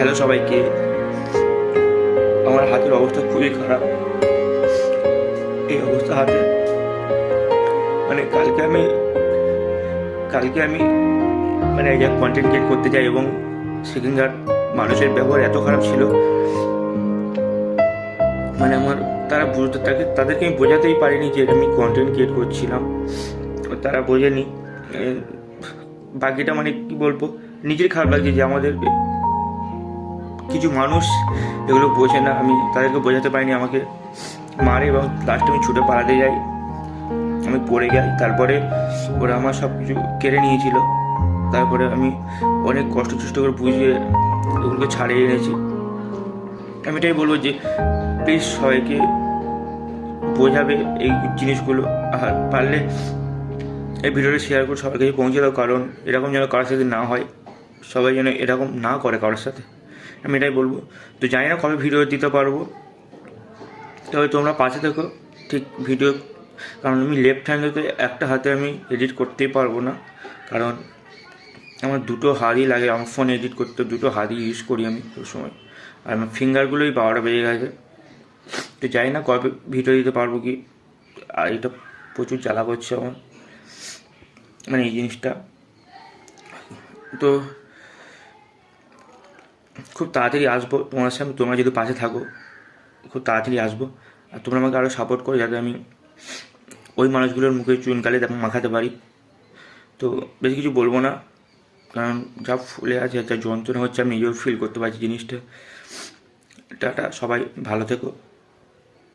Hello সবাইকে। আমার হাতের অবস্থা খুবই খারাপ। এই অবস্থা হাতে মানে কালকে আমি মানে একজন কন্টেন্ট ক্রিয়েট করতে যাই এবং সেখানকার মানুষের ব্যবহার এত খারাপ ছিল, মানে আমার তারা তাদেরকে আমি বোঝাতেই পারিনি যে আমি কন্টেন্ট ক্রিয়েট করছিলাম। তারা বোঝেনি। বাকিটা মানে কি বলবো, নিজের খারাপ লাগছে যে আমাদের কিছু মানুষ এগুলো বোঝে না। আমি তাদেরকে বোঝাতে পারিনি, আমাকে মারে এবং লাস্টে আমি ছুটে পালাতে যাই, আমি পড়ে যাই। তারপরে ওরা আমার সব কিছু কেড়ে নিয়েছিল। তারপরে আমি অনেক কষ্ট করে বুঝিয়ে ওগুলোকে ছাড়িয়ে এনেছি। আমি এটাই বলবো যে প্লিজ সবাইকে বোঝাবে এই জিনিসগুলো, আর পারলে এই ভিডিওটা শেয়ার করে সবার কাছে পৌঁছে দাও, কারণ এরকম যেন কারোর সাথে না হয়, সবাই যেন এরকম না করে কারোর সাথে। আমি এটাই বলবো। তো জানি না কবে ভিডিও দিতে পারবো, তবে তোমরা পাশে থেকো ঠিক ভিডিও, কারণ আমি লেফট হ্যান্ডেতে একটা হাতে আমি এডিট করতেই পারবো না, কারণ আমার দুটো হাতই লাগে। আমার ফোন এডিট করতে দুটো হাতই ইউজ করি আমি সব সময়, আর আমার ফিঙ্গারগুলোই 12টা বেজে গেছে। তো জানি না কবে ভিডিও দিতে পারবো কি, আর এটা প্রচুর জ্বালা করছে আমার, মানে এই জিনিসটা। তো খুব তাড়াতাড়ি আসবো তোমার সামনে, তোমরা যদি পাশে থাকো খুব তাড়াতাড়ি আসবো। আর তোমরা আমাকে আরও সাপোর্ট করো যাতে আমি ওই মানুষগুলোর মুখে চুনকালি মাখাতে পারি। তো বেশি কিছু বলবো না, কারণ যা ফুলে আছে, যা যন্ত্রণা হচ্ছে আমি নিজেও ফিল করতে পারছি জিনিসটা। টাটা, সবাই ভালো থেকো।